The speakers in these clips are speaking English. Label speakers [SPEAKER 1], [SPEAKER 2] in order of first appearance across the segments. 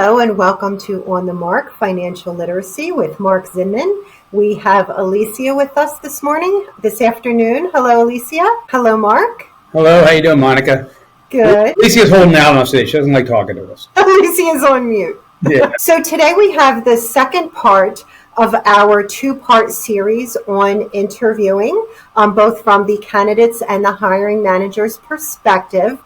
[SPEAKER 1] Hello and welcome to On the Mark Financial Literacy with Mark Zinman. We have Alicia with us this afternoon. Hello, Alicia. Hello, Mark.
[SPEAKER 2] Hello, how you doing, Monica?
[SPEAKER 1] Good.
[SPEAKER 2] Alicia's holding out on us today. She doesn't like talking to us.
[SPEAKER 1] Alicia's on mute.
[SPEAKER 2] Yeah.
[SPEAKER 1] So today we have the second part of our two-part series on interviewing, both from the candidates and the hiring manager's perspective.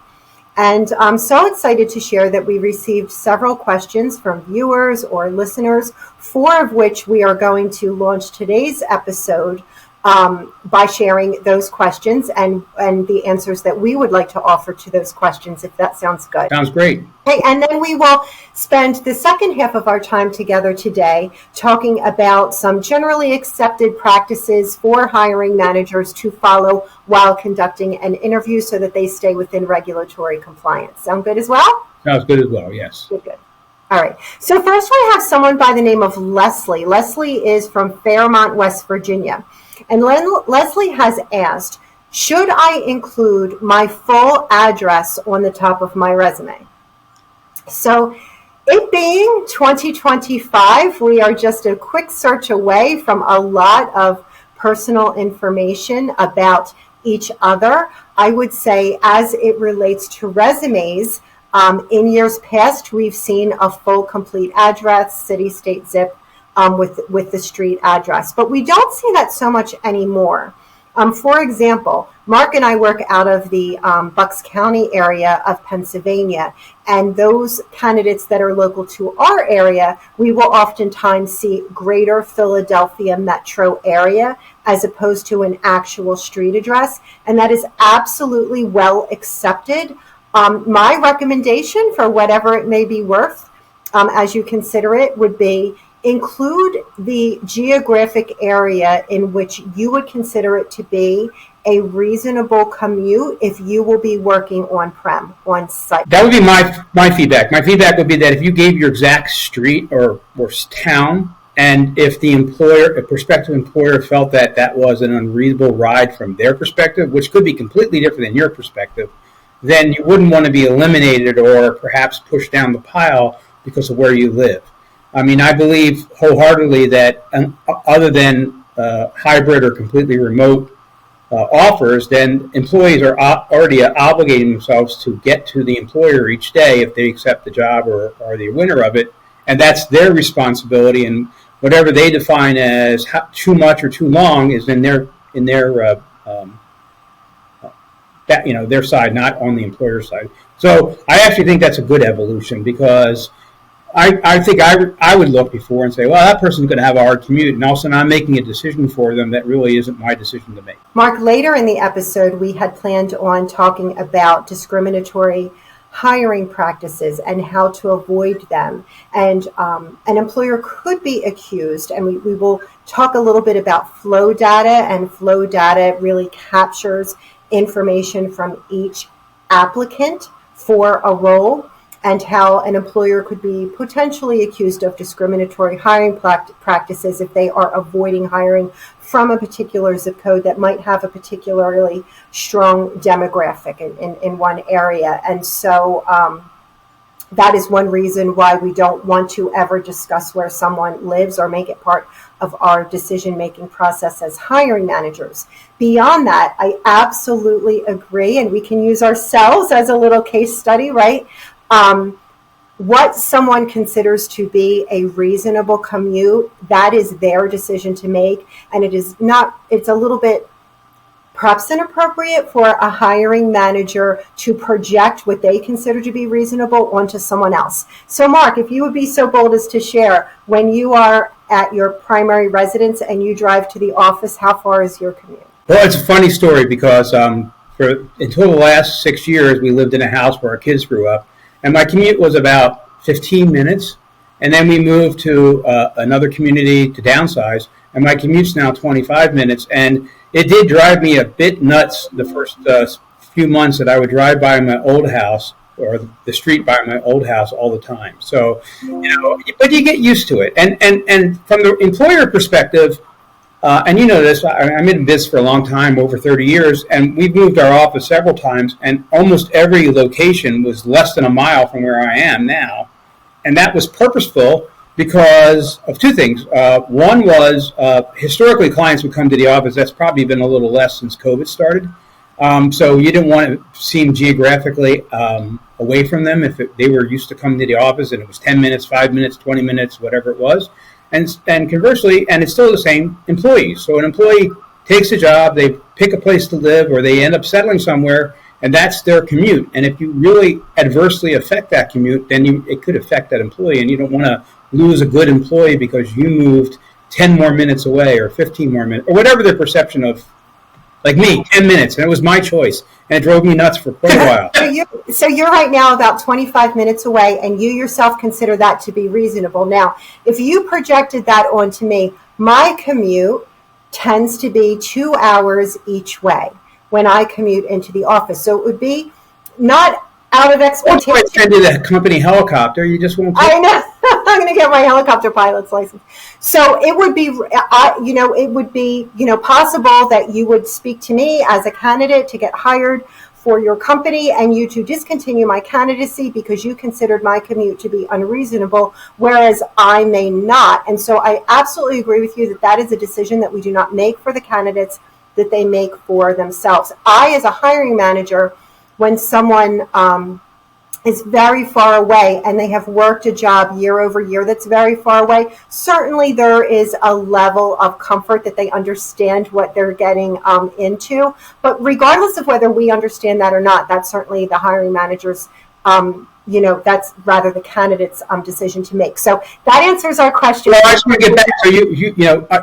[SPEAKER 1] And I'm so excited to share that we received several questions from viewers or listeners, 4 of which we are going to launch today's episode by sharing those questions and the answers that we would like to offer to those questions, if that sounds good.
[SPEAKER 2] Sounds great.
[SPEAKER 1] Okay, and then we will spend the second half of our time together today talking about some generally accepted practices for hiring managers to follow while conducting an interview so that they stay within regulatory compliance. Sound good as well?
[SPEAKER 2] Sounds good as well, yes.
[SPEAKER 1] Good. All right. So first we have someone by the name of Leslie. Leslie is from Fairmont, West Virginia. And Leslie has asked, should I include my full address on the top of my resume? So it being 2025, we are just a quick search away from a lot of personal information about each other. I would say as it relates to resumes, in years past, we've seen a full complete address, city, state, zip, with the street address. But we don't see that so much anymore. For example, Mark and I work out of the Bucks County area of Pennsylvania, and those candidates that are local to our area, we will oftentimes see greater Philadelphia metro area as opposed to an actual street address, and that is absolutely well accepted. My recommendation, for whatever it may be worth, as you consider it, would be include the geographic area in which you would consider it to be a reasonable commute if you will be working on site.
[SPEAKER 2] That would be my feedback. My feedback would be that if you gave your exact street or town, and if a prospective employer felt that that was an unreasonable ride from their perspective, which could be completely different than your perspective, then you wouldn't want to be eliminated or perhaps pushed down the pile because of where you live. I mean, I believe wholeheartedly that other than hybrid or completely remote offers, then employees are already obligating themselves to get to the employer each day if they accept the job or are the winner of it, and that's their responsibility. And whatever they define as too much or too long is in their their side, not on the employer's side. So I actually think that's a good evolution because I think I would look before and say, well, that person's going to have a hard commute, and all of a sudden I'm making a decision for them that really isn't my decision to make.
[SPEAKER 1] Mark, later in the episode, we had planned on talking about discriminatory hiring practices and how to avoid them. And an employer could be accused, and we will talk a little bit about flow data, and flow data really captures information from each applicant for a role, and how an employer could be potentially accused of discriminatory hiring practices if they are avoiding hiring from a particular zip code that might have a particularly strong demographic in one area. And so that is one reason why we don't want to ever discuss where someone lives or make it part of our decision-making process as hiring managers. Beyond that, I absolutely agree, and we can use ourselves as a little case study, right? What someone considers to be a reasonable commute, that is their decision to make, and it's a little bit perhaps inappropriate for a hiring manager to project what they consider to be reasonable onto someone else. So Mark, if you would be so bold as to share, when you are at your primary residence and you drive to the office, how far is your commute?
[SPEAKER 2] Well, it's a funny story because until the last 6 years, we lived in a house where our kids grew up, and my commute was about 15 minutes, and then we moved to another community to downsize, and my commute's now 25 minutes, and it did drive me a bit nuts the first few months that I would drive by my old house or the street by my old house all the time. So, but you get used to it. And from the employer perspective, and you know this, I'm in business for a long time, over 30 years, and we've moved our office several times, and almost every location was less than a mile from where I am now. and that was purposeful because of two things. One was historically clients would come to the office. That's probably been a little less since COVID started. So you didn't want to seem geographically away from them if they were used to coming to the office and it was 10 minutes, 5 minutes, 20 minutes, whatever it was. And conversely, and it's still the same, employees. So an employee takes a job, they pick a place to live, or they end up settling somewhere, and that's their commute. And if you really adversely affect that commute, then it could affect that employee, and you don't want to lose a good employee because you moved 10 more minutes away or 15 more minutes, or whatever their perception of, like me, 10 minutes, and it was my choice, and it drove me nuts for quite a while.
[SPEAKER 1] So you're right now about 25 minutes away, and you yourself consider that to be reasonable. Now, if you projected that onto me, my commute tends to be 2 hours each way when I commute into the office. So it would be not out of expectation.
[SPEAKER 2] Once I send you the company helicopter, you just won't.
[SPEAKER 1] I know. I'm going to get my helicopter pilot's license. So it would be, possible that you would speak to me as a candidate to get hired for your company and you to discontinue my candidacy because you considered my commute to be unreasonable, whereas I may not. And so I absolutely agree with you that that is a decision that we do not make for the candidates, that they make for themselves. I, as a hiring manager, when someone is very far away and they have worked a job year over year that's very far away, certainly there is a level of comfort that they understand what they're getting into. But regardless of whether we understand that or not, that's certainly the hiring manager's, that's rather the candidate's decision to make. So that answers our question.
[SPEAKER 2] Well, I just want to get back. So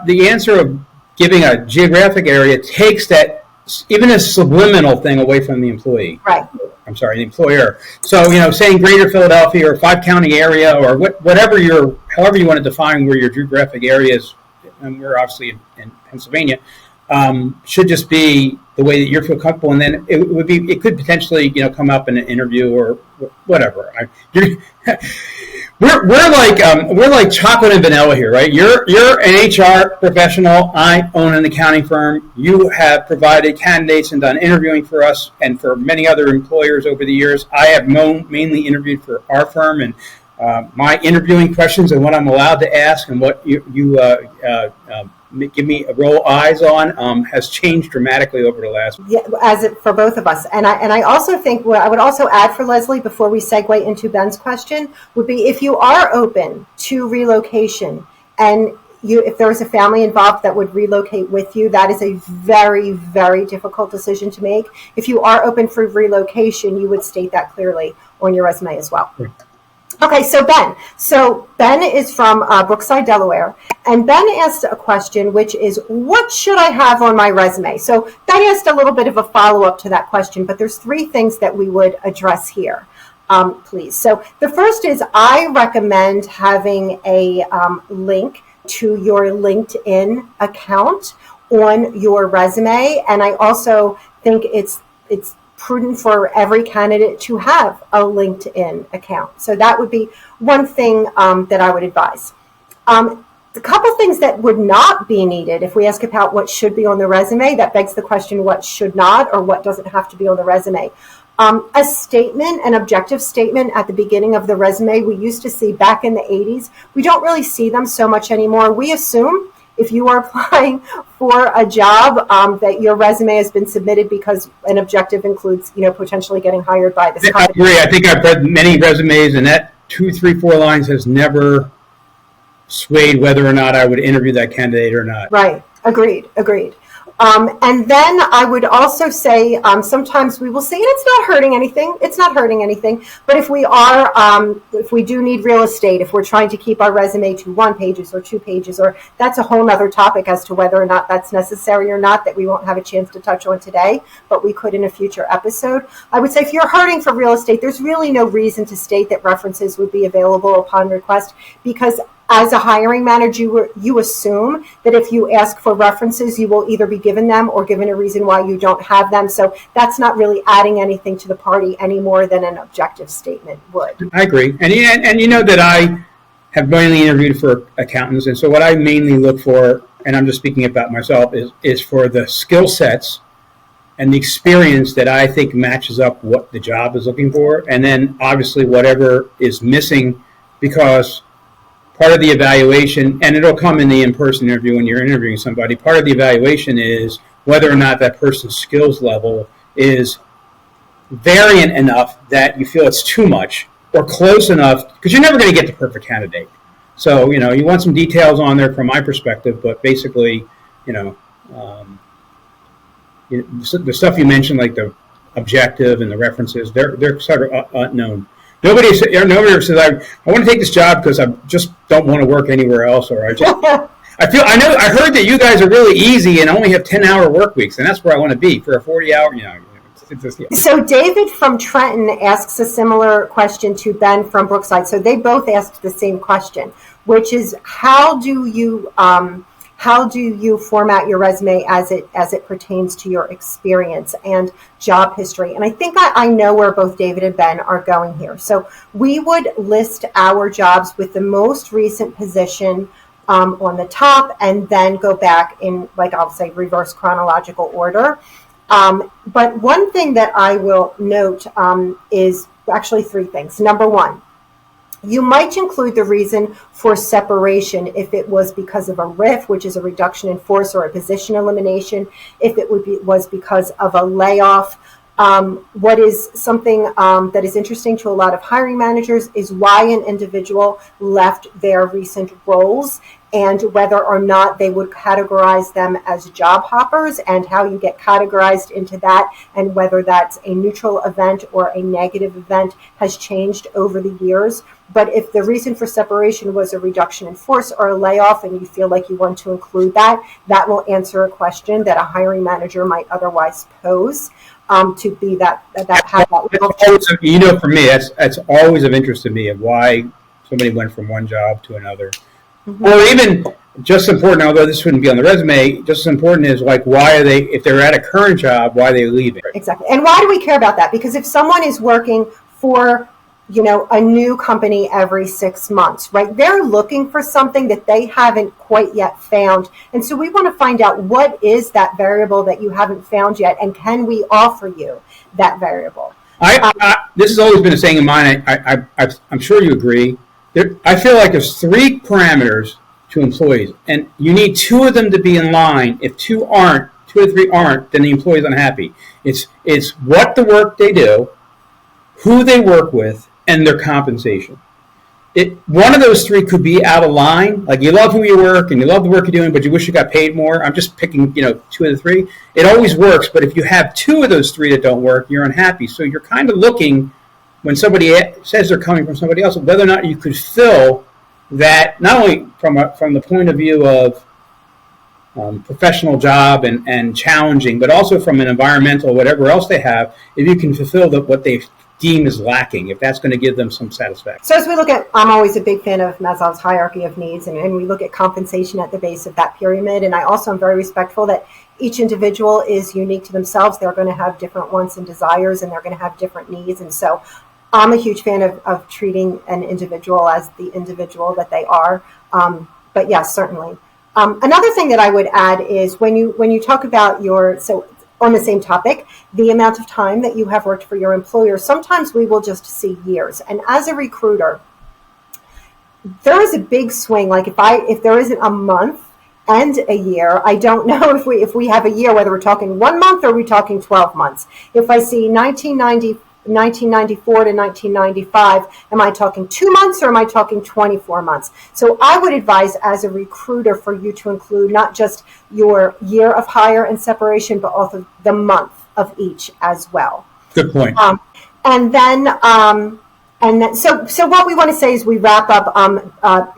[SPEAKER 2] the answer of giving a geographic area takes that even a subliminal thing away from the employee.
[SPEAKER 1] Right.
[SPEAKER 2] I'm sorry, the employer. So, saying Greater Philadelphia or 5-county area or however you want to define where your geographic area is, and we're obviously in Pennsylvania, should just be the way that you feel comfortable, and then it could potentially come up in an interview or whatever. We're like chocolate and vanilla here, right? You're an HR professional. I own an accounting firm. You have provided candidates and done interviewing for us and for many other employers over the years. I have mainly interviewed for our firm, and my interviewing questions and what I'm allowed to ask and what you give me a roll eyes on has changed dramatically over the last.
[SPEAKER 1] Yeah, for both of us, and I also think what I would also add for Leslie before we segue into Ben's question would be if you are open to relocation and if there is a family involved that would relocate with you, that is a very, very difficult decision to make. If you are open for relocation, you would state that clearly on your resume as well. Right. Okay, so Ben. So Ben is from Brookside, Delaware, and Ben asked a question, which is, what should I have on my resume? So Ben asked a little bit of a follow-up to that question, but there's 3 things that we would address here, please. So the first is I recommend having a link to your LinkedIn account on your resume, and I also think it's prudent for every candidate to have a LinkedIn account. So that would be one thing that I would advise. A couple things that would not be needed if we ask about what should be on the resume, that begs the question what should not or what doesn't have to be on the resume. A statement, an objective statement at the beginning of the resume, we used to see back in the 80s. We don't really see them so much anymore. We assume if you are applying for a job, that your resume has been submitted because an objective includes, potentially getting hired by this company.
[SPEAKER 2] I agree. I think I've read many resumes, and that 2, 3, 4 lines has never swayed whether or not I would interview that candidate or not.
[SPEAKER 1] Right. Agreed. And then I would also say sometimes we will say, and it's not hurting anything, but if we do need real estate, if we're trying to keep our resume to 1 page or 2 pages, or that's a whole other topic as to whether or not that's necessary or not, that we won't have a chance to touch on today, but we could in a future episode. I would say if you're hurting for real estate, there's really no reason to state that references would be available upon request, because as a hiring manager, you assume that if you ask for references, you will either be given them or given a reason why you don't have them. So that's not really adding anything to the party any more than an objective statement would.
[SPEAKER 2] I agree. And you know that I have mainly interviewed for accountants. And so what I mainly look for, and I'm just speaking about myself, is for the skill sets and the experience that I think matches up what the job is looking for. And then obviously whatever is missing because part of the evaluation, and it'll come in the in-person interview when you're interviewing somebody, part of the evaluation is whether or not that person's skills level is variant enough that you feel it's too much, or close enough, because you're never going to get the perfect candidate. So, you want some details on there from my perspective, but basically, the stuff you mentioned, like the objective and the references, they're sort of unknown. Nobody ever says, I want to take this job because I just don't want to work anywhere else, or I heard that you guys are really easy and only have 10-hour work weeks, and that's where I want to be for a 40-hour,
[SPEAKER 1] So David from Trenton asks a similar question to Ben from Brookside. So they both asked the same question, which is how do you format your resume as it pertains to your experience and job history? And I think I know where both David and Ben are going here. So we would list our jobs with the most recent position on the top, and then go back in, like, I'll say, reverse chronological order. But one thing that I will note is actually three things. Number one, you might include the reason for separation if it was because of a RIF, which is a reduction in force, or a position elimination, if it was because of a layoff. What is something that is interesting to a lot of hiring managers is why an individual left their recent roles, and whether or not they would categorize them as job hoppers, and how you get categorized into that, and whether that's a neutral event or a negative event has changed over the years. But if the reason for separation was a reduction in force or a layoff, and you feel like you want to include that, that will answer a question that a hiring manager might otherwise pose. To be that
[SPEAKER 2] for me, that's always of interest to me, of why somebody went from one job to another. Mm-hmm. Or even just as important, although this wouldn't be on the resume, just as important is, like, why are they, if they're at a current job, why are they leaving?
[SPEAKER 1] Exactly. And why do we care about that? Because if someone is working for, a new company every 6 months, right? They're looking for something that they haven't quite yet found. And so we want to find out, what is that variable that you haven't found yet, and can we offer you that variable?
[SPEAKER 2] This has always been a saying of mine. I'm sure you agree. I feel like there's three parameters to employees, and you need two of them to be in line. If two or three aren't, then the employee's unhappy. It's what the work they do, who they work with, and their compensation. One of those three could be out of line. Like, you love who you work and you love the work you're doing, but you wish you got paid more. I'm just picking, two of the three. It always works, but if you have two of those three that don't work, you're unhappy. So you're kind of looking, when somebody says they're coming from somebody else, whether or not you could fill that, not only from the point of view of professional job and challenging, but also from an environmental, whatever else they have, if you can fulfill what they deem is lacking, if that's going to give them some satisfaction.
[SPEAKER 1] So as we look at, I'm always a big fan of Maslow's hierarchy of needs, and we look at compensation at the base of that pyramid. And I also am very respectful that each individual is unique to themselves. They're going to have different wants and desires, and they're going to have different needs. And so I'm a huge fan of treating an individual as the individual that they are. But yes, certainly. Another thing that I would add is when you talk about on the same topic, the amount of time that you have worked for your employer, sometimes we will just see years. And as a recruiter, there is a big swing. Like, if there isn't a month and a year, I don't know if we have a year, whether we're talking 1 month or we're talking 12 months. If I see 1994 to 1995, am I talking 2 months or am I talking 24 months? So I would advise, as a recruiter, for you to include not just your year of hire and separation, but also the month of each as well.
[SPEAKER 2] Good point.
[SPEAKER 1] So what we want to say as we wrap up,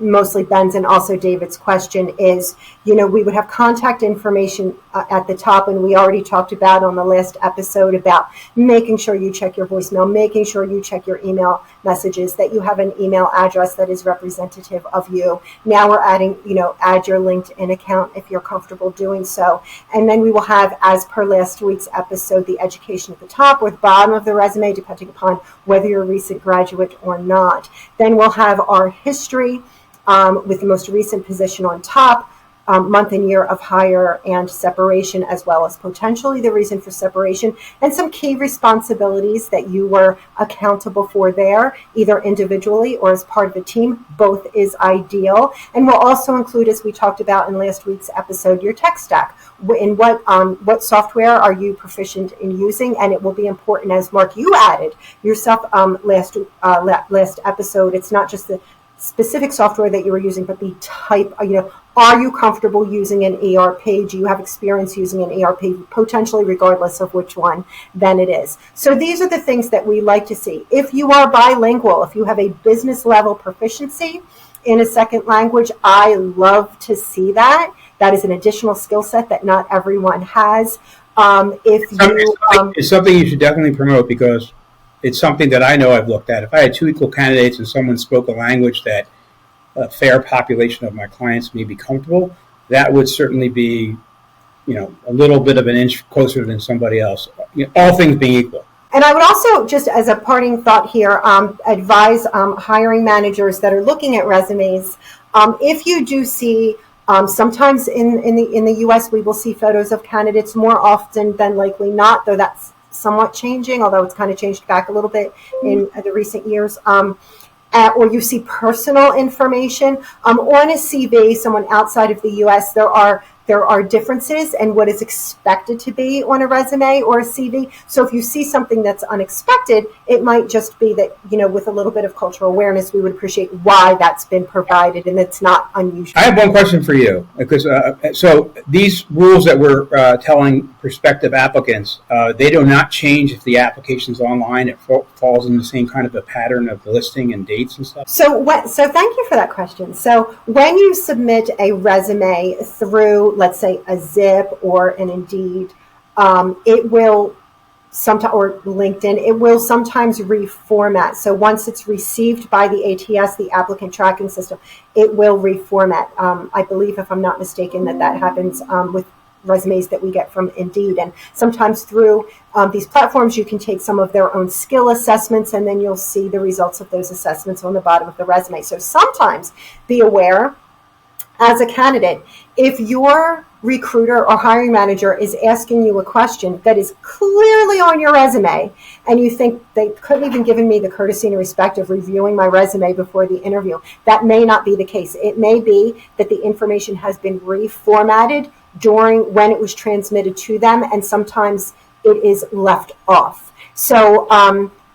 [SPEAKER 1] mostly Ben's and also David's question is, we would have contact information at the top, and we already talked about on the last episode about making sure you check your voicemail, making sure you check your email messages, that you have an email address that is representative of you. Now we're adding, add your LinkedIn account if you're comfortable doing so. And then we will have, as per last week's episode, the education at the top or the bottom of the resume, depending upon whether you're a recent graduate or not. Then we'll have our history with the most recent position on top. month and year of hire and separation, as well as potentially the reason for separation and some key responsibilities that you were accountable for there, either individually or as part of a team. Both is ideal. And we'll also include, as we talked about in last week's episode, your tech stack. In what software are you proficient in using? And it will be important, as Mark, you added yourself last episode. It's not just the specific software that you were using, but the type, are you comfortable using an ERP? Do you have experience using an ERP, potentially regardless of which one then it is? So these are the things that we like to see. If you are bilingual, if you have a business level proficiency in a second language, I love to see that. That is an additional skill set that not everyone has.
[SPEAKER 2] It's something you should definitely promote, because it's something that I know I've looked at. If I had two equal candidates and someone spoke a language that a fair population of my clients may be comfortable, that would certainly be, a little bit of an inch closer than somebody else, all things being equal.
[SPEAKER 1] And I would also, just as a parting thought here, advise hiring managers that are looking at resumes, if you do see, sometimes in the U.S. we will see photos of candidates more often than likely not, though that's somewhat changing, although it's kind of changed back a little bit in the recent years. Or you see personal information on a CV, someone outside of the U.S., there are differences in what is expected to be on a resume or a CV. So if you see something that's unexpected, it might just be that, with a little bit of cultural awareness, we would appreciate why that's been provided, and it's not unusual.
[SPEAKER 2] I have one question for you, because so these rules that we're telling prospective applicants, they do not change if the application's online. It falls in the same kind of a pattern of the listing and dates and stuff.
[SPEAKER 1] So thank you for that question. So when you submit a resume through, let's say, a Zip or an Indeed, it will sometimes, or LinkedIn, it will sometimes reformat. So once it's received by the ATS, the applicant tracking system, it will reformat. I believe, if I'm not mistaken, that happens with resumes that we get from Indeed. And sometimes through these platforms, you can take some of their own skill assessments, and then you'll see the results of those assessments on the bottom of the resume. So sometimes be aware, as a candidate, if your recruiter or hiring manager is asking you a question that is clearly on your resume, and you think they couldn't even given me the courtesy and respect of reviewing my resume before the interview, that may not be the case. It may be that the information has been reformatted during when it was transmitted to them, and sometimes it is left off. So,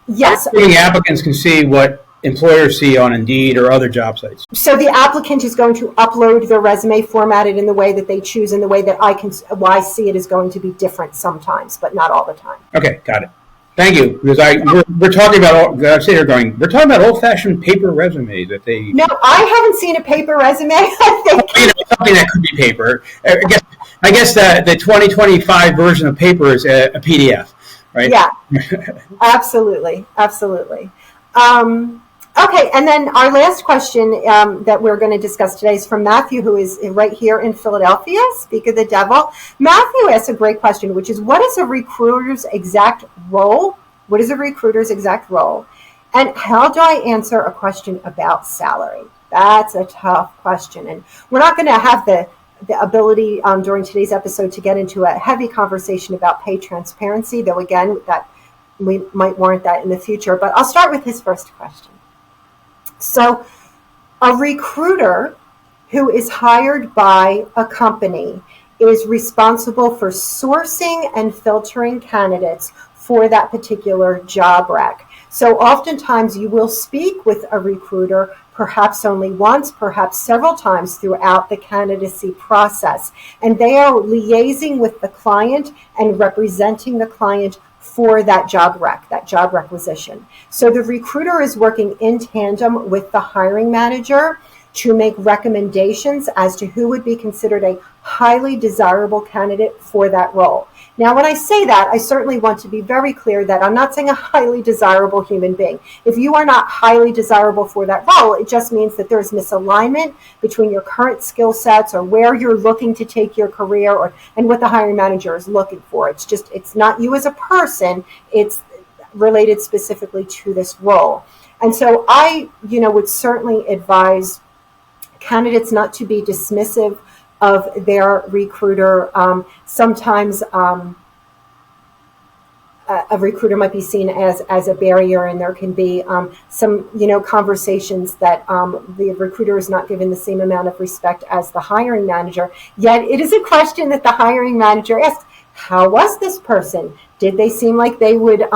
[SPEAKER 1] yes.
[SPEAKER 2] Applicants can see what employers see on Indeed or other job sites.
[SPEAKER 1] So the applicant is going to upload their resume formatted in the way that they choose, in the way that I see it is going to be different sometimes, but not all the time.
[SPEAKER 2] Okay, got it. Thank you. Because we're talking about, we're talking about old-fashioned paper resumes that they.
[SPEAKER 1] No, I haven't seen a paper resume. I think
[SPEAKER 2] something that could be paper. I guess the 2025 version of paper is a PDF, right?
[SPEAKER 1] Yeah, absolutely. Okay, and then our last question that we're going to discuss today is from Matthew, who is right here in Philadelphia. Speak of the devil. Matthew asks a great question, which is, what is a recruiter's exact role? What is a recruiter's exact role? And how do I answer a question about salary? That's a tough question. And we're not going to have the ability during today's episode to get into a heavy conversation about pay transparency, though, again, that we might warrant that in the future. But I'll start with his first question. So a recruiter who is hired by a company is responsible for sourcing and filtering candidates for that particular job rec. So oftentimes you will speak with a recruiter, perhaps only once, perhaps several times throughout the candidacy process. And they are liaising with the client and representing the client for that job requisition. So the recruiter is working in tandem with the hiring manager to make recommendations as to who would be considered a highly desirable candidate for that role. Now, when I say that, I certainly want to be very clear that I'm not saying a highly desirable human being. If you are not highly desirable for that role, it just means that there's misalignment between your current skill sets or where you're looking to take your career and what the hiring manager is looking for. It's not you as a person, it's related specifically to this role. And so I, would certainly advise candidates not to be dismissive of their recruiter. Sometimes a recruiter might be seen as a barrier, and there can be some conversations that the recruiter is not given the same amount of respect as the hiring manager. Yet it is a question that the hiring manager asks: how was this person? Did they seem like they would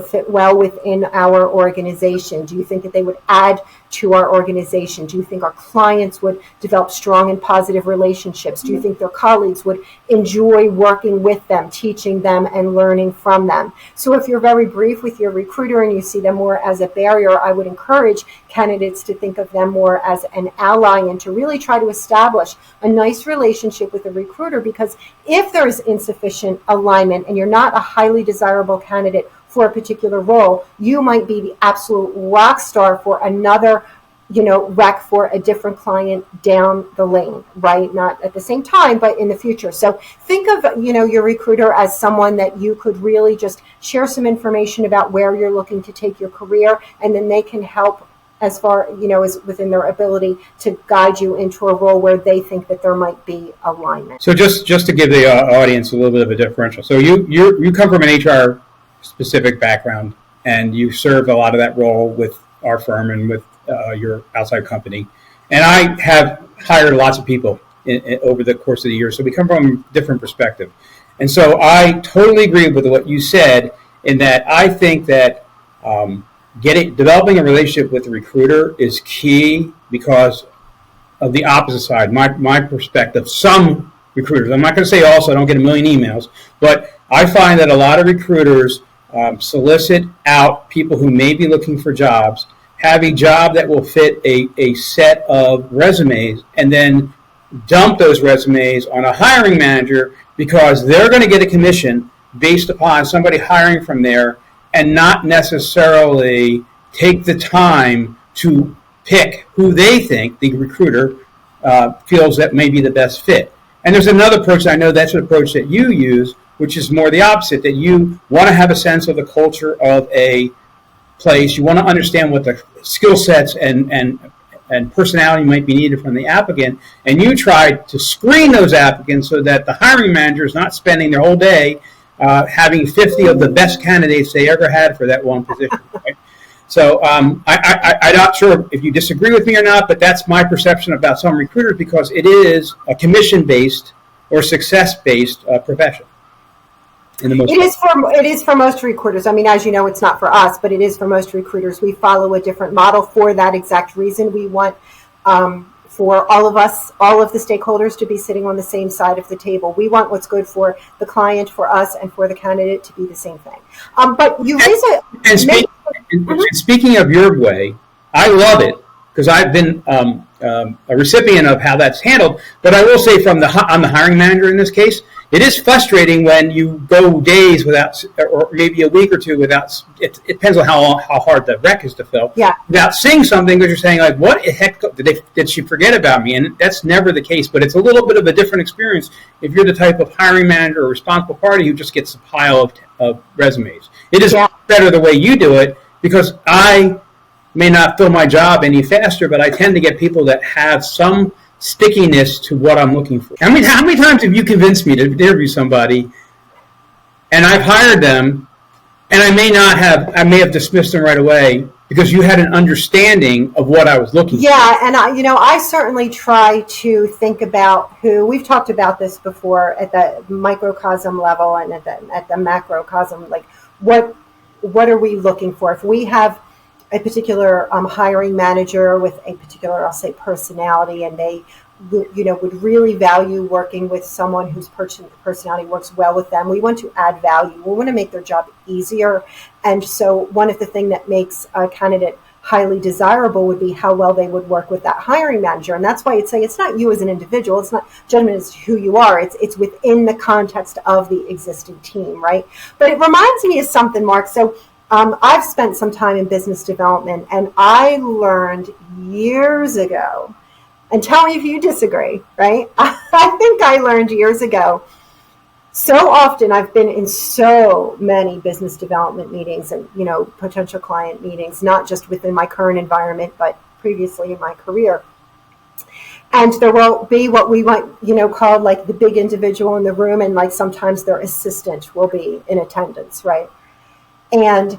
[SPEAKER 1] fit well within our organization? Do you think that they would add to our organization? Do you think our clients would develop strong and positive relationships? Do you think their colleagues would enjoy working with them, teaching them, and learning from them? So if you're very brief with your recruiter and you see them more as a barrier, I would encourage candidates to think of them more as an ally and to really try to establish a nice relationship with the recruiter, because if there is insufficient alignment and you're not a highly desirable candidate for a particular role, you might be the absolute rock star for another, rec for a different client down the lane, right? Not at the same time, but in the future. So think of, your recruiter as someone that you could really just share some information about where you're looking to take your career, and then they can help as far, as within their ability to guide you into a role where they think that there might be alignment.
[SPEAKER 2] So just to give the audience a little bit of a differential. So you come from an HR specific background, and you served a lot of that role with our firm and with your outside company. And I have hired lots of people over the course of the year, so we come from a different perspective. And so I totally agree with what you said, in that I think that developing a relationship with the recruiter is key because of the opposite side. My perspective, some recruiters, I'm not going to say all, so I don't get a million emails, but I find that a lot of recruiters solicit out people who may be looking for jobs, have a job that will fit a set of resumes, and then dump those resumes on a hiring manager because they're going to get a commission based upon somebody hiring from there, and not necessarily take the time to pick who they think the recruiter feels that may be the best fit. And there's another approach, I know that's an approach that you use, which is more the opposite, that you want to have a sense of the culture of a place. You want to understand what the skill sets and personality might be needed from the applicant, and you try to screen those applicants so that the hiring manager is not spending their whole day having 50 of the best candidates they ever had for that one position. Right? So I'm not sure if you disagree with me or not, but that's my perception about some recruiters, because it is a commission-based or success-based profession.
[SPEAKER 1] It is for most recruiters. I mean, as you know, it's not for us, but it is for most recruiters. We follow a different model for that exact reason. We want for all of us, all of the stakeholders, to be sitting on the same side of the table. We want what's good for the client, for us, and for the candidate to be the same thing. But you raise
[SPEAKER 2] speaking of your way, I love it because I've been a recipient of how that's handled. But I will say, I'm the hiring manager in this case, it is frustrating when you go days without, or maybe a week or two without, it depends on how hard the rec is to fill, without seeing something, because you're saying, like, what the heck, did she forget about me? And that's never the case, but it's a little bit of a different experience if you're the type of hiring manager or responsible party who just gets a pile of resumes. It is better the way you do it, because I may not fill my job any faster, but I tend to get people that have some stickiness to what I'm looking for. How many times have you convinced me to interview somebody, and I've hired them, and I may have dismissed them right away because you had an understanding of what I was looking for? Yeah,
[SPEAKER 1] and I certainly try to think about who. We've talked about this before at the microcosm level and at the macrocosm. Like, what are we looking for? If we have a particular hiring manager with a particular, I'll say, personality, and they would really value working with someone whose personality works well with them. We want to add value. We want to make their job easier. And so one of the things that makes a candidate highly desirable would be how well they would work with that hiring manager. And that's why I'd say it's not you as an individual. It's not judgment as who you are. It's within the context of the existing team, right? But it reminds me of something, Mark. So I've spent some time in business development, and I learned years ago, and tell me if you disagree, right? I think I learned years ago, so often I've been in so many business development meetings and, potential client meetings, not just within my current environment, but previously in my career. And there will be what we might, call like the big individual in the room, and like sometimes their assistant will be in attendance, right? And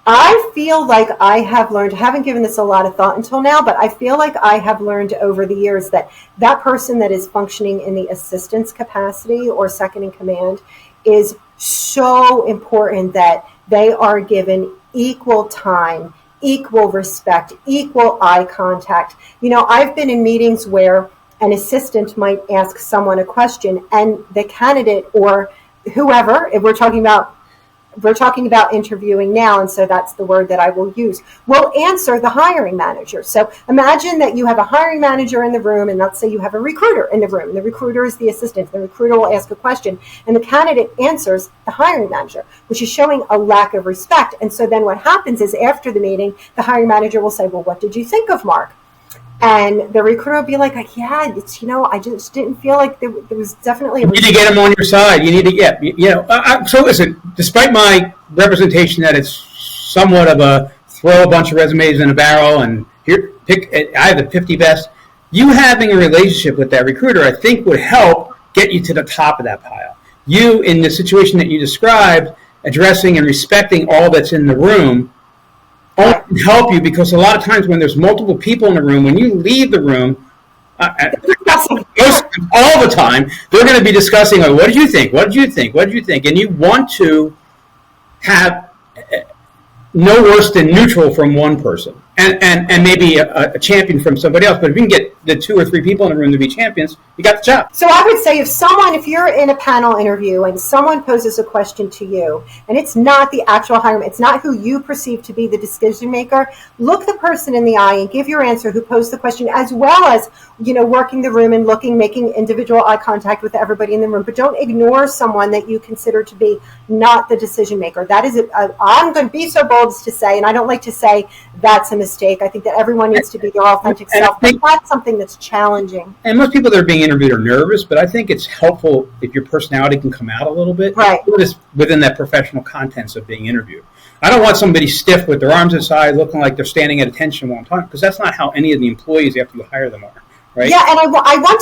[SPEAKER 1] I feel like I have learned, I haven't given this a lot of thought until now, but I feel like I have learned over the years that that person that is functioning in the assistance capacity or second in command is so important that they are given equal time, equal respect, equal eye contact. I've been in meetings where an assistant might ask someone a question and the candidate or whoever, if we're talking about interviewing now, and so that's the word that I will use, will answer the hiring manager. So imagine that you have a hiring manager in the room, and let's say you have a recruiter in the room, and the recruiter is the assistant. The recruiter will ask a question, and the candidate answers the hiring manager, which is showing a lack of respect. And so then what happens is after the meeting, the hiring manager will say, well, what did you think of Mark? And the recruiter will be like, yeah, I just didn't feel like there was definitely.
[SPEAKER 2] You need to get them on your side. You need to get, so listen, despite my representation that it's somewhat of a throw a bunch of resumes in a barrel and here, I have the 50 best, you having a relationship with that recruiter, I think would help get you to the top of that pile. You, in the situation that you described, addressing and respecting all that's in the room, help you, because a lot of times when there's multiple people in the room, when you leave the room, all the time, they're going to be discussing, what did you think? What did you think? What did you think? And you want to have no worse than neutral from one person and maybe a champion from somebody else. But if you can get the 2 or 3 people in the room to be champions, you got the job.
[SPEAKER 1] So I would say if you're in a panel interview and someone poses a question to you, and it's not the actual hiring, it's not who you perceive to be the decision maker, look the person in the eye and give your answer who posed the question, as well as, working the room and making individual eye contact with everybody in the room. But don't ignore someone that you consider to be not the decision maker. That is, I'm going to be so bold as to say, and I don't like to say that's a mistake. I think that everyone needs to be their authentic self. But that's something that's challenging.
[SPEAKER 2] And most people that are being interviewed are nervous, but I think it's helpful if your personality can come out a little bit.
[SPEAKER 1] Right.
[SPEAKER 2] Within that professional contents of being interviewed. I don't want somebody stiff with their arms aside, looking like they're standing at attention while I'm talking, because that's not how any of the employees after you hire them are. Right?
[SPEAKER 1] Yeah, and I want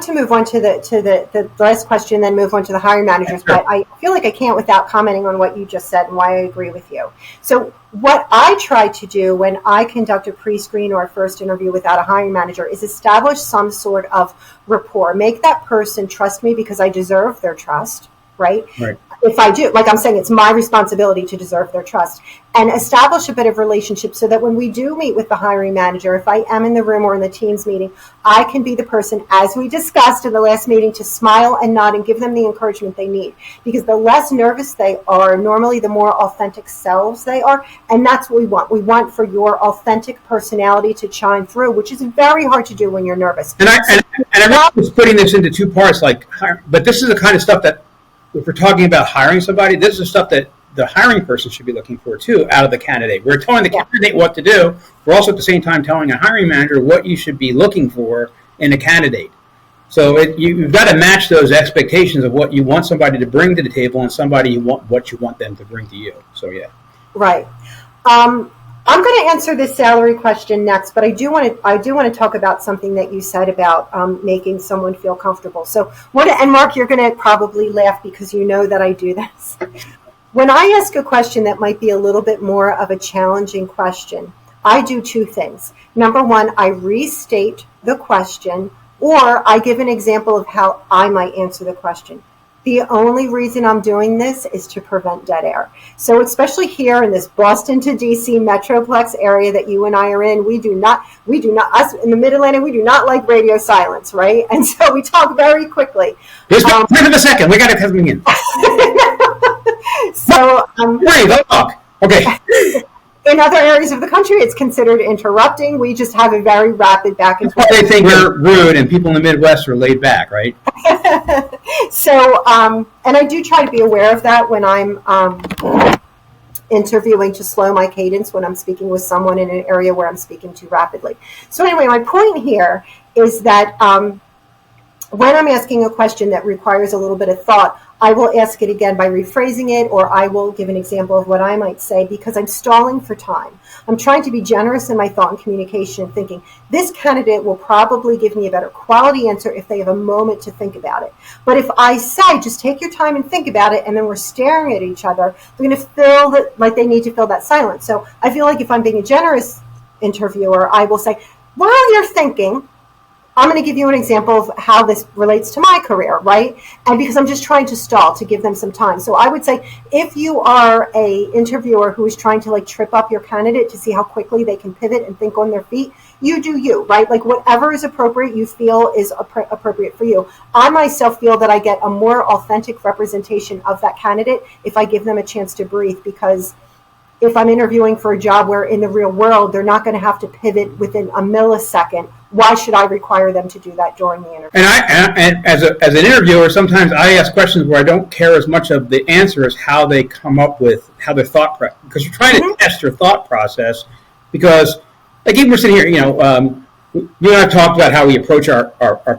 [SPEAKER 1] to move on to the last question, then move on to the hiring managers.
[SPEAKER 2] Sure.
[SPEAKER 1] But I feel like I can't without commenting on what you just said and why I agree with you. So what I try to do when I conduct a pre-screen or a first interview without a hiring manager is establish some sort of rapport. Make that person trust me because I deserve their trust, right?
[SPEAKER 2] Right.
[SPEAKER 1] If I do, like I'm saying, it's my responsibility to deserve their trust, and establish a bit of relationship so that when we do meet with the hiring manager, if I am in the room or in the Teams meeting, I can be the person, as we discussed in the last meeting, to smile and nod and give them the encouragement they need. Because the less nervous they are, normally the more authentic selves they are, and that's what we want. We want for your authentic personality to shine through, which is very hard to do when you're nervous.
[SPEAKER 2] And I was putting this into 2 parts, but this is the kind of stuff that, if we're talking about hiring somebody, this is the stuff that the hiring person should be looking for too out of the candidate. We're telling the candidate what to do. We're also at the same time telling a hiring manager what you should be looking for in a candidate. So you've got to match those expectations of what you want somebody to bring to the table and what you want them to bring to you. So yeah.
[SPEAKER 1] Right. I'm going to answer this salary question next, but I do want to talk about something that you said about making someone feel comfortable. So, and Mark, you're going to probably laugh because you know that I do this. When I ask a question that might be a little bit more of a challenging question, I do 2 things. Number 1, I restate the question, or I give an example of how I might answer the question. The only reason I'm doing this is to prevent dead air. So especially here in this Boston to DC Metroplex area that you and I are in, we do not, us in the Mid-Atlantic, we do not like radio silence, right? And so we talk very quickly.
[SPEAKER 2] Just wait a second. We got it coming in.
[SPEAKER 1] So,
[SPEAKER 2] don't talk. Okay.
[SPEAKER 1] In other areas of the country, it's considered interrupting. We just have a very rapid back and forth.
[SPEAKER 2] They think we're rude, and people in the Midwest are laid back, right?
[SPEAKER 1] So, and I do try to be aware of that when I'm interviewing, to slow my cadence when I'm speaking with someone in an area where I'm speaking too rapidly. So anyway, my point here is that when I'm asking a question that requires a little bit of thought, I will ask it again by rephrasing it, or I will give an example of what I might say because I'm stalling for time. I'm trying to be generous in my thought and communication, thinking this candidate will probably give me a better quality answer if they have a moment to think about it. But if I say, just take your time and think about it, and then we're staring at each other, they're going to feel like they need to fill that silence. So I feel like if I'm being a generous interviewer, I will say, while you're thinking, I'm going to give you an example of how this relates to my career, right? And because I'm just trying to stall to give them some time. So I would say if you are a interviewer who is trying to like trip up your candidate to see how quickly they can pivot and think on their feet, you do you, right? Like whatever is appropriate, you feel is appropriate for you. I myself feel that I get a more authentic representation of that candidate if I give them a chance to breathe, because if I'm interviewing for a job where in the real world they're not going to have to pivot within a millisecond, why should I require them to do that during the interview?
[SPEAKER 2] And as an interviewer, sometimes I ask questions where I don't care as much of the answer as how they come up with how their thought process, because you're trying to test their thought process. Because like even we're sitting here, you and I have talked about how we approach our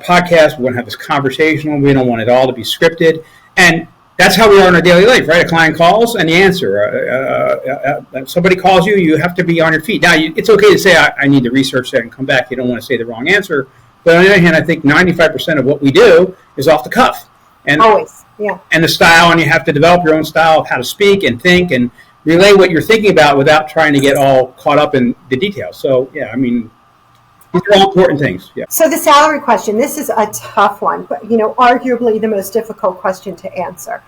[SPEAKER 2] podcast. We want to have this conversational. We don't want it all to be scripted, and that's how we are in our daily life, right? A client calls and you answer. Somebody calls you, you have to be on your feet. Now, it's okay to say, I need to research that and come back. You don't want to say the wrong answer. But on the other hand, I think 95% of what we do is off the cuff. And
[SPEAKER 1] always, yeah.
[SPEAKER 2] And the style, and you have to develop your own style of how to speak and think and relay what you're thinking about without trying to get all caught up in the details. So, yeah, I mean, these are all important things. Yeah.
[SPEAKER 1] So the salary question, this is a tough one, but arguably the most difficult question to answer.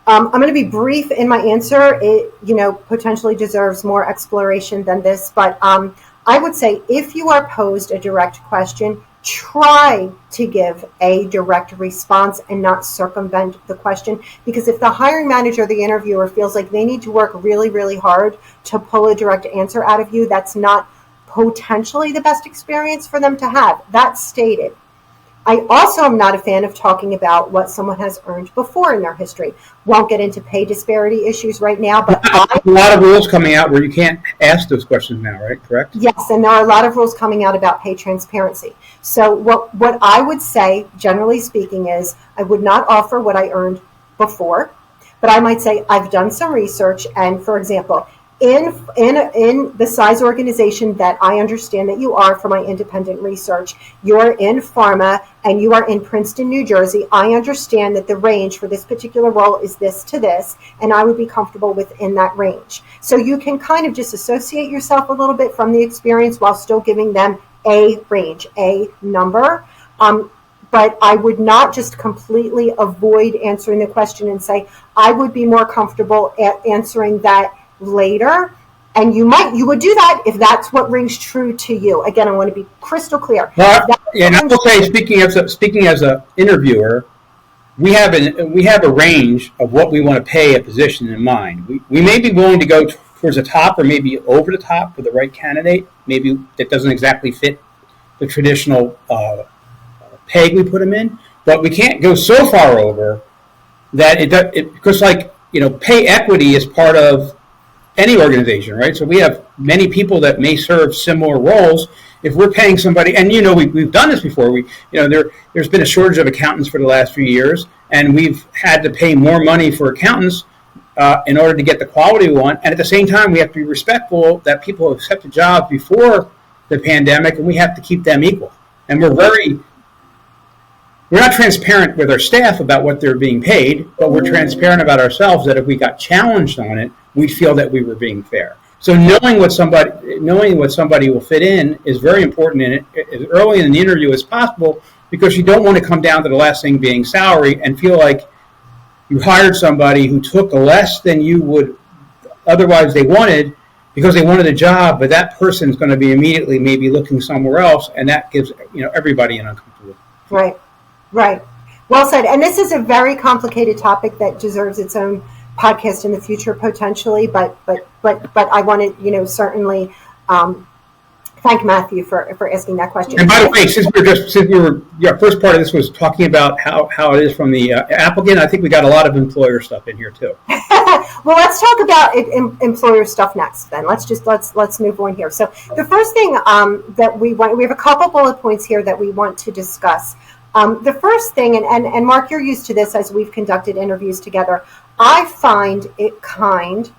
[SPEAKER 1] I'm going to be brief in my answer. It, potentially deserves more exploration than this, but I would say if you are posed a direct question, try to give a direct response and not circumvent the question, because if the hiring manager or the interviewer feels like they need to work really, really hard to pull a direct answer out of you, that's not potentially the best experience for them to have. That's stated. I also am not a fan of talking about what someone has earned before in their history. Won't get into pay disparity issues right now, but
[SPEAKER 2] a lot of rules coming out where you can't ask those questions now, right? Correct?
[SPEAKER 1] Yes, and there are a lot of rules coming out about pay transparency. So what I would say, generally speaking, is I would not offer what I earned before, but I might say I've done some research, and for example, in the size organization that I understand that you are, for my independent research, you're in pharma and you are in Princeton, New Jersey. I understand that the range for this particular role is this to this, and I would be comfortable within that range. So you can kind of disassociate yourself a little bit from the experience while still giving them a range, a number. But I would not just completely avoid answering the question and say, I would be more comfortable at answering that later, and you would do that if that's what rings true to you. Again, I want to be crystal clear.
[SPEAKER 2] Well, and I will say, speaking as an interviewer, we have a range of what we want to pay a position in mind. We may be willing to go towards the top, or maybe over the top for the right candidate. Maybe that doesn't exactly fit the traditional peg we put them in, but we can't go so far over that because pay equity is part of any organization, right? So we have many people that may serve similar roles. If we're paying somebody, and we've done this before. There's been a shortage of accountants for the last few years, and we've had to pay more money for accountants in order to get the quality we want. And at the same time, we have to be respectful that people have accepted jobs before the pandemic, and we have to keep them equal. And we're not transparent with our staff about what they're being paid, but we're transparent about ourselves that if we got challenged on it, we feel that we were being fair. So knowing what somebody will fit in is very important in it as early in the interview as possible, because you don't want to come down to the last thing being salary and feel like you hired somebody who took less than you would otherwise they wanted because they wanted a job, but that person's going to be immediately maybe looking somewhere else, and that gives everybody an uncomfortable.
[SPEAKER 1] Right. Well said. And this is a very complicated topic that deserves its own podcast in the future potentially, but I want to certainly thank Matthew for asking that question.
[SPEAKER 2] And by the way, since your first part of this was talking about how it is from the applicant, I think we got a lot of employer stuff in here too.
[SPEAKER 1] Well, let's talk about employer stuff next. Then let's move on here. So the first thing that we have a couple bullet points here that we want to discuss. The first thing, and Mark, you're used to this as we've conducted interviews together, I find it kind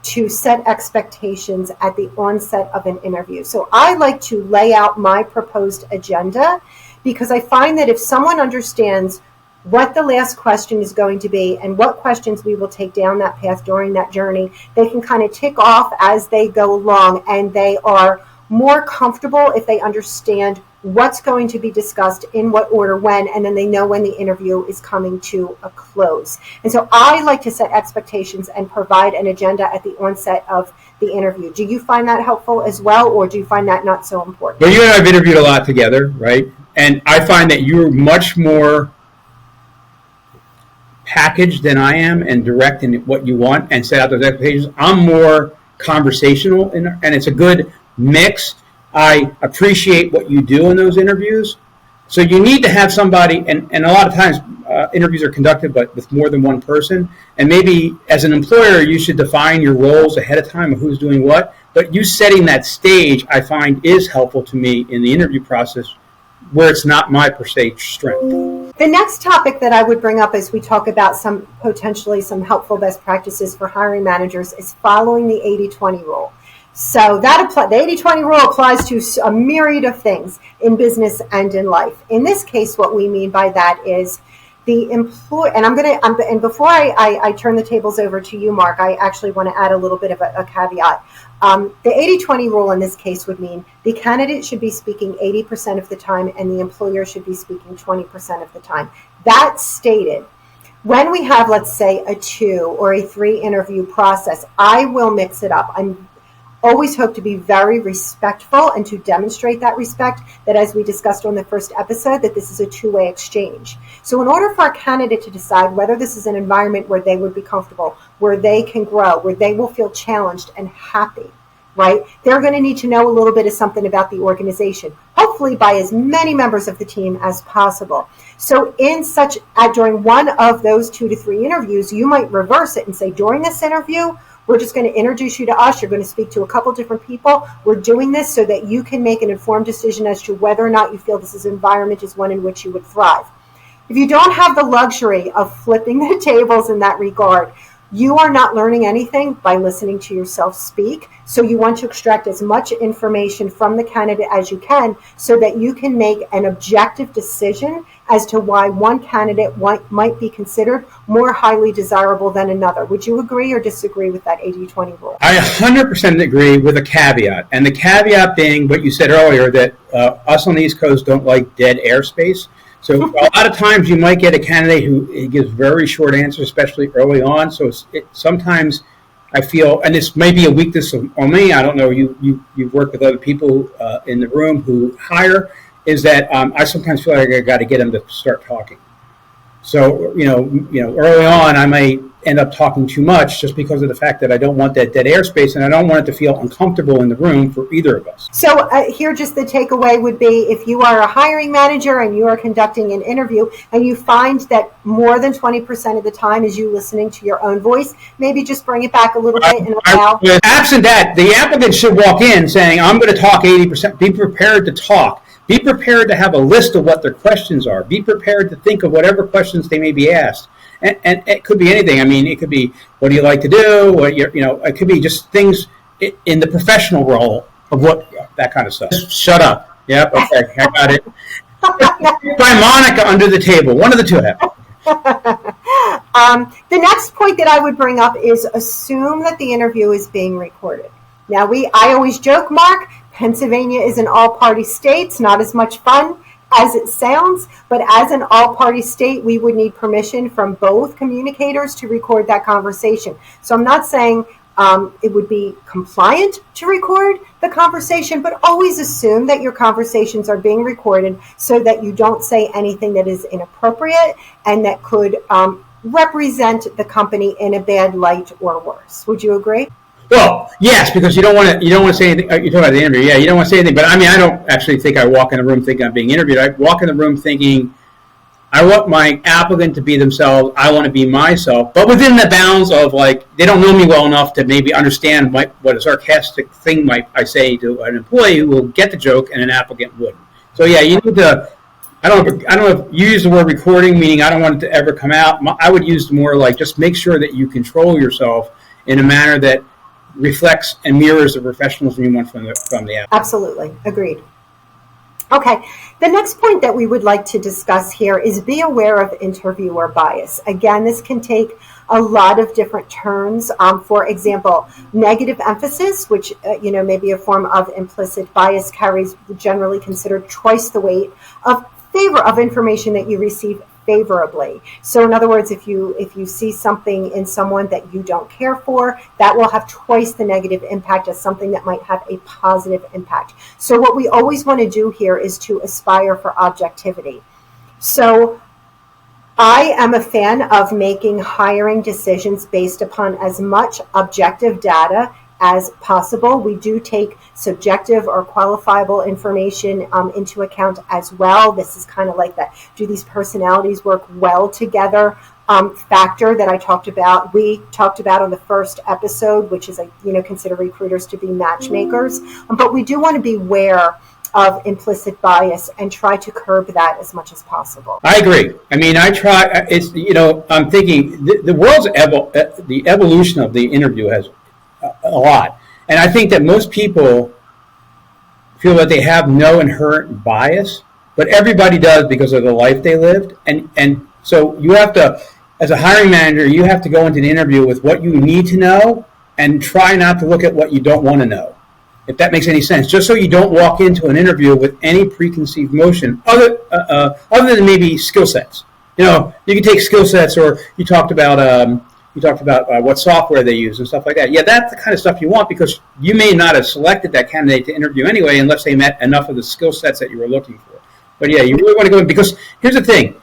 [SPEAKER 1] to set expectations at the onset of an interview. So I like to lay out my proposed agenda, because I find that if someone understands what the last question is going to be and what questions we will take down that path during that journey, they can kind of tick off as they go along, and they are more comfortable if they understand what's going to be discussed, in what order, when, and then they know when the interview is coming to a close. And so I like to set expectations and provide an agenda at the onset of the interview. Do you find that helpful as well, or do you find that not so important?
[SPEAKER 2] Well, you and I have interviewed a lot together, right? And I find that you're much more packaged than I am and direct in what you want and set out those expectations. I'm more conversational, and it's a good mix. I appreciate what you do in those interviews. So you need to have somebody, and a lot of times interviews are conducted but with more than one person, and maybe as an employer you should define your roles ahead of time of who's doing what, but you setting that stage I find is helpful to me in the interview process where it's not my per se strength.
[SPEAKER 1] The next topic that I would bring up as we talk about some helpful best practices for hiring managers is following the 80-20 rule. So the 80-20 rule applies to a myriad of things in business and in life. In this case, what we mean by that is the employee, and before I turn the tables over to you, Mark, I actually want to add a little bit of a caveat. The 80-20 rule in this case would mean the candidate should be speaking 80% of the time and the employer should be speaking 20% of the time. That stated, when we have, let's say, a 2 or a 3 interview process, I will mix it up. I'm always hope to be very respectful and to demonstrate that respect, that as we discussed on the first episode, that this is a two-way exchange. So in order for a candidate to decide whether this is an environment where they would be comfortable, where they can grow, where they will feel challenged and happy, right? They're going to need to know a little bit of something about the organization, hopefully by as many members of the team as possible. So during one of those 2 to 3 interviews, you might reverse it and say, during this interview, we're just going to introduce you to us. You're going to speak to a couple different people. We're doing this so that you can make an informed decision as to whether or not you feel this environment is one in which you would thrive. If you don't have the luxury of flipping the tables in that regard, you are not learning anything by listening to yourself speak. So you want to extract as much information from the candidate as you can so that you can make an objective decision as to why one candidate might be considered more highly desirable than another. Would you agree or disagree with that 80-20 rule?
[SPEAKER 2] I 100% agree, with a caveat. And the caveat being what you said earlier, that us on the East Coast don't like dead airspace. So a lot of times you might get a candidate who gives very short answers, especially early on. So sometimes I feel, and this may be a weakness on me, I don't know, you've worked with other people in the room who hire, is that I sometimes feel like I got to get them to start talking. So, early on I may end up talking too much just because of the fact that I don't want that dead airspace and I don't want it to feel uncomfortable in the room for either of us.
[SPEAKER 1] So here just the takeaway would be, if you are a hiring manager and you are conducting an interview and you find that more than 20% of the time is you listening to your own voice, maybe just bring it back a little bit and allow.
[SPEAKER 2] Absent that, the applicant should walk in saying, I'm going to talk 80%. Be prepared to talk. Be prepared to have a list of what their questions are. Be prepared to think of whatever questions they may be asked. And it could be anything. I mean, it could be, what do you like to do? It could be just things in the professional role of that kind of stuff. Shut up. Yep, okay, I got it. By Monica under the table. One of the two happened.
[SPEAKER 1] The next point that I would bring up is assume that the interview is being recorded. Now, I always joke, Mark, Pennsylvania is an all-party state. It's not as much fun as it sounds, but as an all-party state, we would need permission from both communicators to record that conversation. So I'm not saying it would be compliant to record the conversation, but always assume that your conversations are being recorded so that you don't say anything that is inappropriate and that could represent the company in a bad light or worse. Would you agree?
[SPEAKER 2] Well, yes, because you don't want to say anything. You're talking about the interview. Yeah, you don't want to say anything. But I mean, I don't actually think I walk in the room thinking I'm being interviewed. I walk in the room thinking I want my applicant to be themselves. I want to be myself, but within the bounds of, like, they don't know me well enough to maybe understand what a sarcastic thing might I say to an employee who will get the joke and an applicant wouldn't. So yeah, you need to I don't know if you use the word recording, meaning I don't want it to ever come out. I would use more like just make sure that you control yourself in a manner that reflects and mirrors the professionalism you want from the applicant.
[SPEAKER 1] Absolutely. Agreed. Okay. The next point that we would like to discuss here is be aware of interviewer bias. Again, this can take a lot of different turns. For example, negative emphasis, which may be a form of implicit bias, carries generally considered twice the weight of favor of information that you receive favorably. So in other words, if you see something in someone that you don't care for, that will have twice the negative impact as something that might have a positive impact. So what we always want to do here is to aspire for objectivity. So I am a fan of making hiring decisions based upon as much objective data as possible. We do take subjective or qualifiable information into account as well. This is kind of like that, do these personalities work well together factor that I talked about. We talked about on the first episode, which is, consider recruiters to be matchmakers. But we do want to be aware of implicit bias and try to curb that as much as possible.
[SPEAKER 2] I agree. I mean, I try, I'm thinking the world's the evolution of the interview has a lot. And I think that most people feel that they have no inherent bias, but everybody does because of the life they lived. And so you have to, as a hiring manager, you have to go into the interview with what you need to know and try not to look at what you don't want to know, if that makes any sense, just so you don't walk into an interview with any preconceived notion other than maybe skill sets. You can take skill sets, or you talked about what software they use and stuff like that. Yeah, that's the kind of stuff you want, because you may not have selected that candidate to interview anyway unless they met enough of the skill sets that you were looking for. But yeah, you really want to go in, because here's the thing,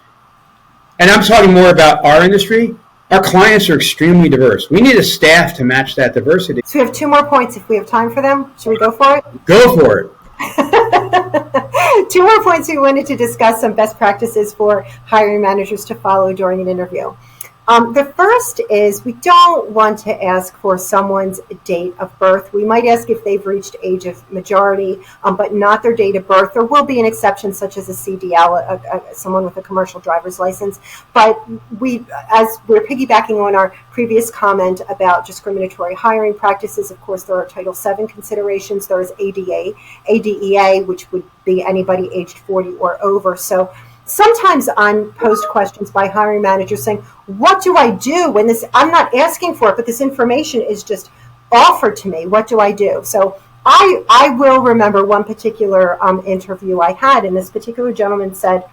[SPEAKER 2] and I'm talking more about our industry. Our clients are extremely diverse. We need a staff to match that diversity.
[SPEAKER 1] So we have 2 more points if we have time for them. Should we go for it?
[SPEAKER 2] Go for it.
[SPEAKER 1] 2 more points we wanted to discuss, some best practices for hiring managers to follow during an interview. The first is we don't want to ask for someone's date of birth. We might ask if they've reached age of majority, but not their date of birth. There will be an exception, such as a CDL, someone with a commercial driver's license. But as we're piggybacking on our previous comment about discriminatory hiring practices, of course, there are Title VII considerations. There is ADEA, which would be anybody aged 40 or over. So sometimes I'm posed questions by hiring managers saying, what do I do when I'm not asking for it, but this information is just offered to me? What do I do? So I will remember one particular interview I had, and this particular gentleman said,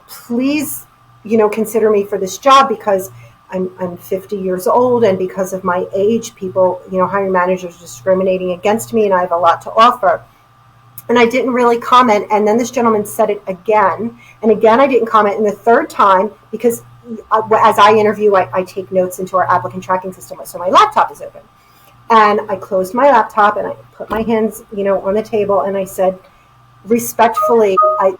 [SPEAKER 1] please, consider me for this job because I'm 50 years old, and because of my age, people, hiring managers are discriminating against me, and I have a lot to offer. And I didn't really comment. And then this gentleman said it again. And again, I didn't comment. And the third time, because as I interview, I take notes into our applicant tracking system. So my laptop is open. And I closed my laptop and I put my hands, on the table. And I said, respectfully, I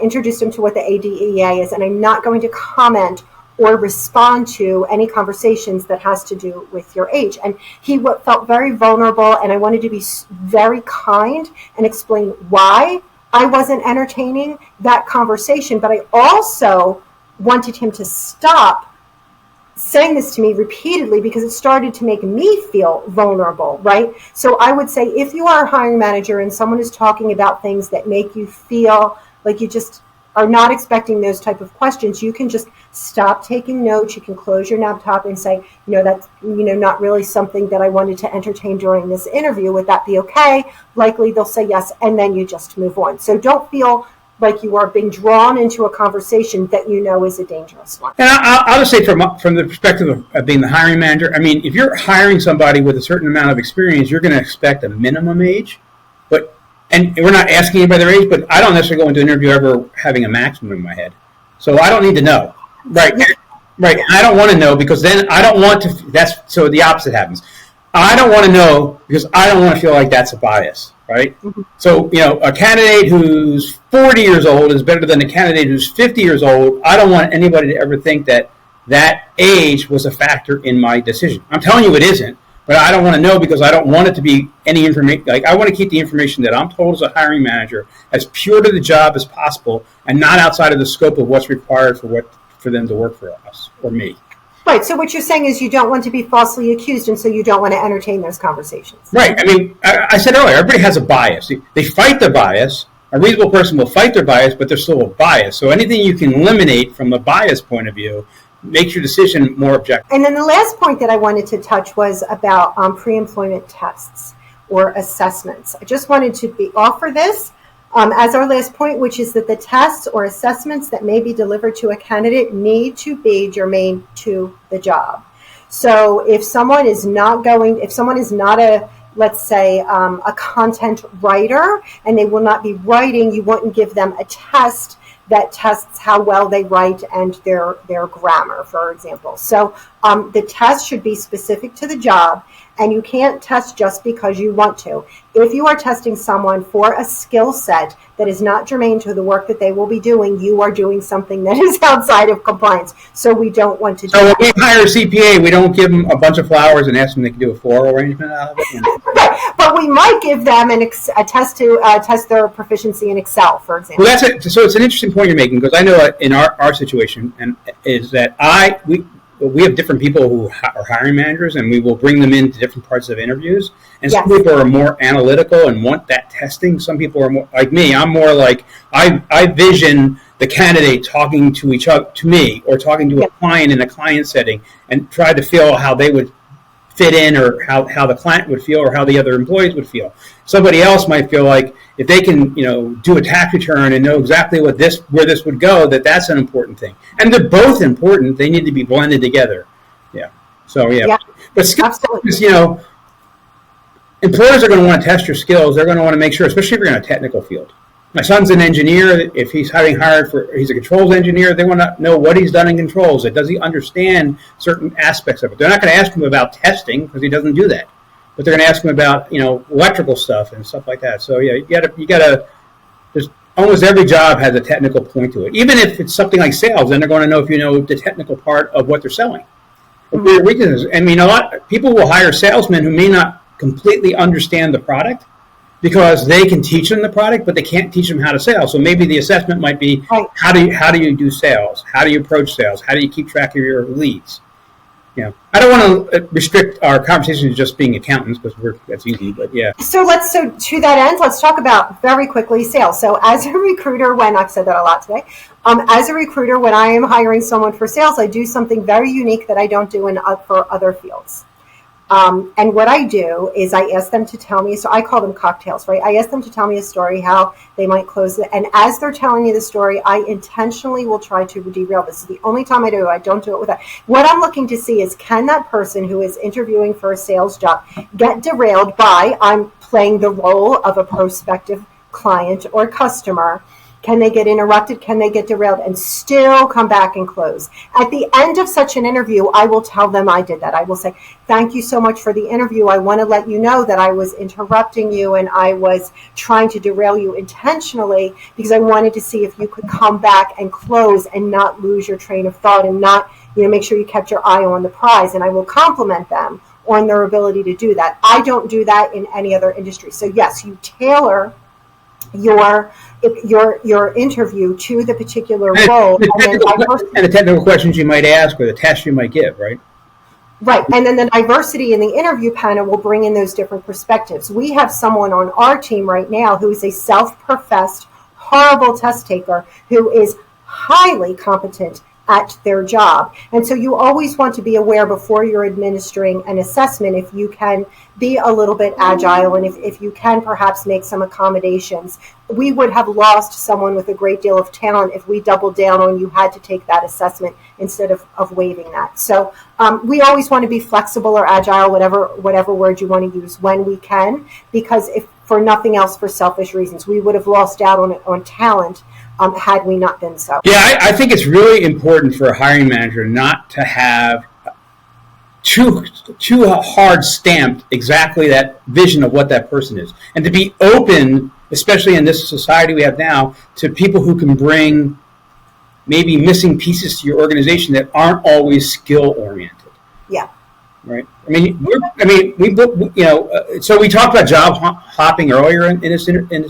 [SPEAKER 1] introduced him to what the ADEA is. And I'm not going to comment or respond to any conversations that has to do with your age. And he felt very vulnerable, and I wanted to be very kind and explain why I wasn't entertaining that conversation. But I also wanted him to stop saying this to me repeatedly, because it started to make me feel vulnerable, right? So I would say, if you are a hiring manager and someone is talking about things that make you feel like you just are not expecting those type of questions, you can just stop taking notes. You can close your laptop and say, that's not really something that I wanted to entertain during this interview. Would that be okay? Likely they'll say yes, and then you just move on. So don't feel like you are being drawn into a conversation that is a dangerous one.
[SPEAKER 2] And I'll just say from the perspective of being the hiring manager, I mean, if you're hiring somebody with a certain amount of experience, you're going to expect a minimum age. And we're not asking anybody their age, but I don't necessarily go into an interview ever having a maximum in my head. So I don't need to know. Right. Right. I don't want to know, because then I don't want to, so the opposite happens. I don't want to know because I don't want to feel like that's a bias, right? Mm-hmm. So, a candidate who's 40 years old is better than a candidate who's 50 years old. I don't want anybody to ever think that age was a factor in my decision. I'm telling you it isn't. But I don't want to know because I don't want it to be any information. Like, I want to keep the information that I'm told as a hiring manager as pure to the job as possible, and not outside of the scope of what's required for them to work for us or me.
[SPEAKER 1] Right. So what you're saying is you don't want to be falsely accused, and so you don't want to entertain those conversations.
[SPEAKER 2] Right. I mean, I said earlier, everybody has a bias. They fight their bias. A reasonable person will fight their bias, but there's still a bias. So anything you can eliminate from a bias point of view makes your decision more objective.
[SPEAKER 1] And then the last point that I wanted to touch was about pre-employment tests or assessments. I just wanted to offer this as our last point, which is that the tests or assessments that may be delivered to a candidate need to be germane to the job. So if someone is not let's say, a content writer, and they will not be writing, you wouldn't give them a test that tests how well they write and their grammar, for example. So the test should be specific to the job, and you can't test just because you want to. If you are testing someone for a skill set that is not germane to the work that they will be doing, you are doing something that is outside of compliance. So we don't want to do that.
[SPEAKER 2] So when we hire a CPA, we don't give them a bunch of flowers and ask them they can do a floral arrangement out of it.
[SPEAKER 1] Right. But we might give them a test to test their proficiency in Excel, for example.
[SPEAKER 2] Well, that's it. So it's an interesting point you're making, because I know in our situation, and is that we have different people who are hiring managers, and we will bring them into different parts of interviews. And some people are more analytical and want that testing. Some people are more like me. I'm more like I vision the candidate talking to each other, to me, or talking to a client in a client setting, and try to feel how they would fit in, or how the client would feel, or how the other employees would feel. Somebody else might feel like if they can, do a tax return and know exactly where this would go, that's an important thing. And they're both important. They need to be blended together. Yeah. So but skills, employers are going to want to test your skills. They're going to want to make sure, especially if you're in a technical field. My son's an engineer. If he's he's a controls engineer, they want to know what he's done in controls. Does he understand certain aspects of it? They're not going to ask him about testing because he doesn't do that. But they're going to ask him about, electrical stuff and stuff like that. So you gotta. There's almost every job has a technical point to it. Even if it's something like sales, then they're going to know if you know the technical part of what they're selling. Mm-hmm. Weaknesses. I mean, a lot of people will hire salesmen who may not completely understand the product, because they can teach them the product, but they can't teach them how to sell. So maybe the assessment might be, how do you do sales? How do you approach sales? How do you keep track of your leads? I don't want to restrict our conversation to just being accountants, because that's easy, but yeah.
[SPEAKER 1] So to that end, let's talk about very quickly sales. So as a recruiter, I've said that a lot today, as a recruiter, when I am hiring someone for sales, I do something very unique that I don't do for other fields. And what I do is I ask them to tell me, so I call them cocktails, right? I ask them to tell me a story, how they might close it. And as they're telling me the story, I intentionally will try to derail. This is the only time I do it. I don't do it with that. What I'm looking to see is, can that person who is interviewing for a sales job get derailed by, I'm playing the role of a prospective client or customer. Can they get interrupted? Can they get derailed and still come back and close? At the end of such an interview, I will tell them I did that. I will say, thank you so much for the interview. I want to let you know that I was interrupting you and I was trying to derail you intentionally because I wanted to see if you could come back and close and not lose your train of thought and not, make sure you kept your eye on the prize. And I will compliment them on their ability to do that. I don't do that in any other industry. So yes, you tailor your interview to the particular role,
[SPEAKER 2] and the technical questions you might ask, or the tests you might give, right?
[SPEAKER 1] Right, and then the diversity in the interview panel will bring in those different perspectives. We have someone on our team right now who is a self-professed, horrible test taker who is highly competent at their job. And so you always want to be aware before you're administering an assessment, if you can be a little bit agile and if you can perhaps make some accommodations. We would have lost someone with a great deal of talent if we doubled down on you had to take that assessment instead of waiving that. So we always want to be flexible or agile, whatever word you want to use when we can, because if for nothing else, for selfish reasons, we would have lost out on talent had we not been so.
[SPEAKER 2] Yeah, I think it's really important for a hiring manager not to have too hard stamped exactly that vision of what that person is, and to be open, especially in this society we have now, to people who can bring maybe missing pieces to your organization that aren't always skill oriented.
[SPEAKER 1] Yeah.
[SPEAKER 2] Right. So we talked about job hopping earlier in this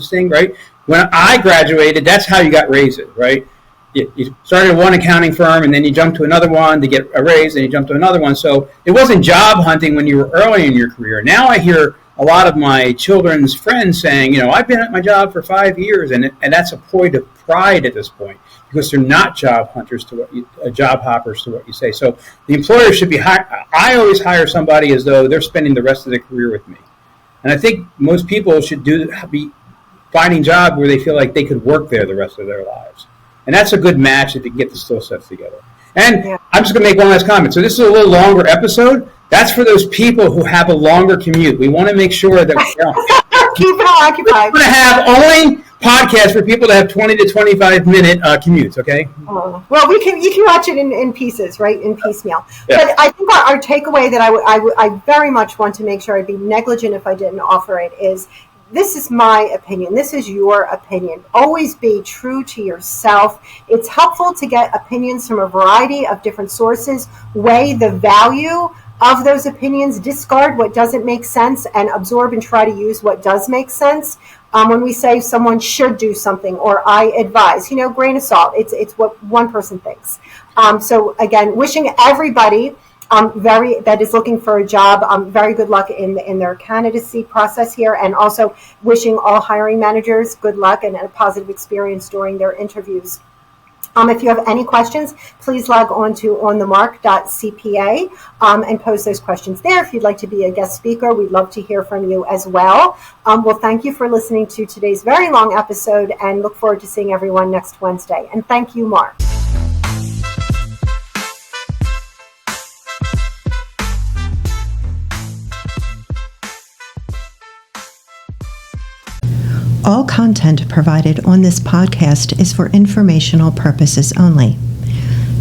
[SPEAKER 2] thing, right? When I graduated, that's how you got raises, right? You started at one accounting firm, and then you jumped to another one to get a raise, and you jumped to another one. So it wasn't job hunting when you were early in your career. Now I hear a lot of my children's friends saying, I've been at my job for 5 years, and that's a point of pride at this point, because they're not job hunters job hoppers to what you say. So the employer should be I always hire somebody as though they're spending the rest of their career with me. And I think most people should be finding jobs where they feel like they could work there the rest of their lives. And that's a good match if you can get the skill sets together. And I'm just going to make one last comment. So this is a little longer episode. That's for those people who have a longer commute. We want to make sure that
[SPEAKER 1] keep it all occupied.
[SPEAKER 2] We're going to have only podcasts for people that have 20 to 25-minute commutes, okay?
[SPEAKER 1] Well, you can watch it in pieces, right, in piecemeal. Yeah. But I think our takeaway that I very much want to make sure I'd be negligent if I didn't offer it is, this is my opinion. This is your opinion. Always be true to yourself. It's helpful to get opinions from a variety of different sources. Weigh the value of those opinions. Discard what doesn't make sense and absorb and try to use what does make sense. When we say someone should do something or I advise, grain of salt. It's what one person thinks. So again, wishing everybody that is looking for a job, very good luck in their candidacy process here, and also wishing all hiring managers good luck and a positive experience during their interviews. If you have any questions, please log on to onthemark.cpa and post those questions there. If you'd like to be a guest speaker, we'd love to hear from you as well. Well, thank you for listening to today's very long episode, and look forward to seeing everyone next Wednesday. And thank you, Mark.
[SPEAKER 3] All content provided on this podcast is for informational purposes only.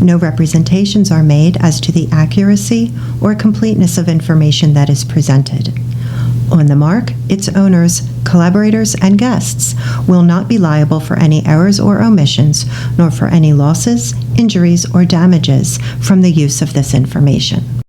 [SPEAKER 3] No representations are made as to the accuracy or completeness of information that is presented. On the Mark, its owners, collaborators, and guests will not be liable for any errors or omissions, nor for any losses, injuries, or damages from the use of this information.